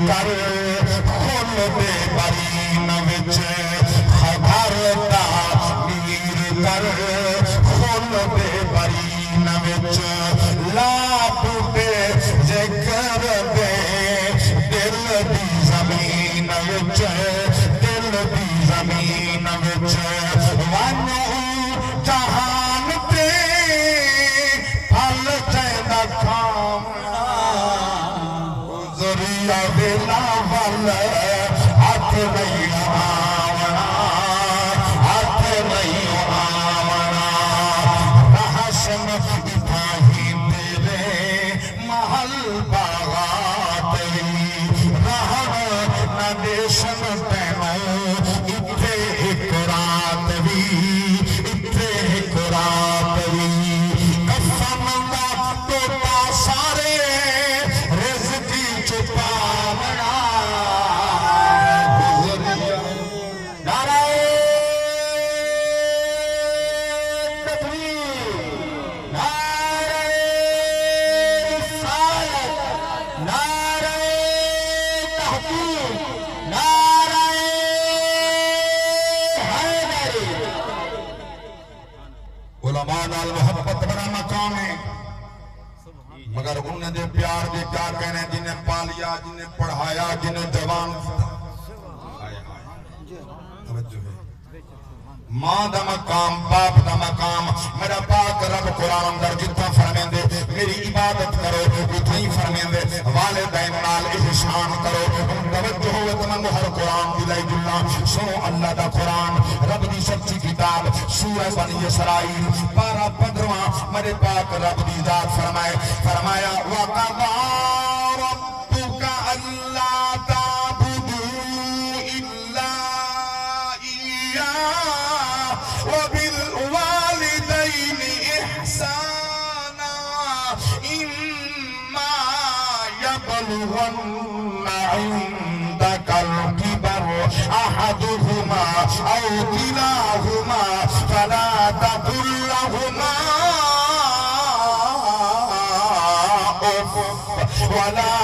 کر خون دے brain which گھر تعمیر کر خون دے برین وچ لا ٹوٹے ذکر دے دل دی زمین وچ دل دی زمین وچ وانو جہان تے پھل چیندا کھاونا گزریا ویلا ول ہاتھ نہیں آونا ہاتھ نہیں آونا رحشم ابراہیم تیرے محل باغات رہن نہ دیشن تینوں اتھے ایک رات بھی اتھے ایک رات بھی قسم دا توتا سارے رزقی چھپاونا گزریا نعرہ تکبیر نعرہ رسالت نعرہ تحقیق نعرہ حیدری علماء نال محبت بڑا مقام ہے مگر انہیں دے پیار دے کیا کہنے جنہیں پالیا جنہیں پڑھایا جنہیں جوان توجہ ہے ماں دا مقام باپ دا مقام میرا پاک رب قرآن در جتنا فرمین دے میری عبادت کرو اتنی فرمین دے والدین نال احسان کرو توجہ ہوئے تمہیں ہر قرآن دلائی جلنا سنو اللہ دا قرآن رب دی سچی کتاب سورہ بنی اسرائیل پارہ 15واں میرے پاک رب دی ذات فرمایا وَقَضَى رَبُّكَ أَلَّا تَعْبُدُوا إِلَّا إِيَّاهُ وَبِالْوَالِدَيْنِ إِحْسَانًا إِمَّا يَبْلُغَنَّ عِندَكَ الْكِبَرَ أَحَدُهُمَا أَوْ كِلَاهُمَا فَلَا تَقُل لَّهُمَا أُفٍّ وَلَا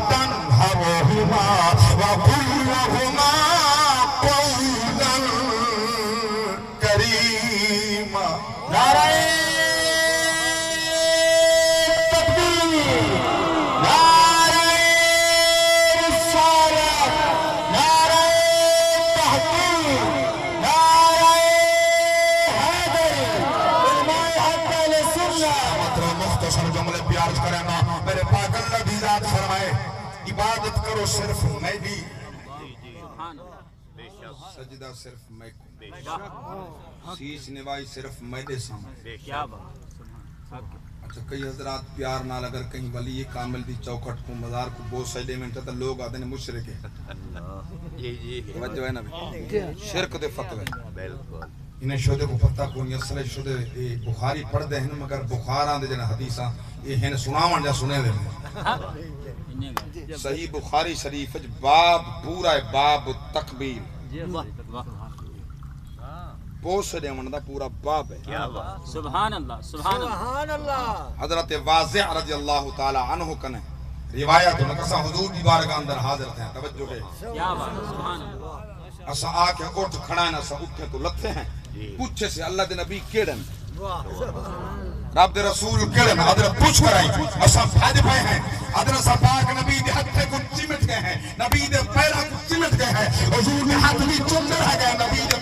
تَنْهَرْهُمَا وَقُل لَّهُمَا قَوْلًا كَرِيمًا نعرہ تکبیر نعرہ رسالت نعرہ تحقیق نعرہ حیدری علماء حق اہل سنہ مطلب مختصر جملے پیار کرنا میرے پاک اللہ دی ذات فرمائے عبادت کرو صرف میں بھی سجدہ صرف میں کو سیچ نوائی صرف میں دے سامنے اچھا کئی حضرات پیار نال اگر کہیں ولی کامل دی چوکھٹ کو مزار کو بہت سجدے میں انتا لوگ آتے ہیں مشرک ہے توجہ ہے نا بھی شرک دے فتوے انہیں شودے کو پتہ کونی اصل شودے بخاری پڑھ دے ہیں مگر بخاران دے جنہ حدیثاں یہ ہیں سناوان جا سنے دے صحیح بخاری شریف باب پورا ہے باب تکبیر پوسٹ دے منہ دا پورا باب ہے سبحان اللہ سبحان اللہ حضرت واضح رضی اللہ تعالی عنہ کنے روایت ہونا کسا حضور دی بارگاہ اندر حاضر تھے توجہ ہے سبحان اللہ اسا آکے اٹھ کھڑا ہے اسا اٹھے تو لتے ہیں پوچھے سے اللہ دے نبی کیڑن رب دے رسول کیڑن حضرت پوچھ کر آئی اسا بھاج پائے ہیں حضرت سا پاک نبی دے ہتھے کو چمٹ گئے ہیں نبی دے پیرہ کو چمٹ گئے ہیں حضور نے ہاتھ بھی چم رہ گئے نبی دے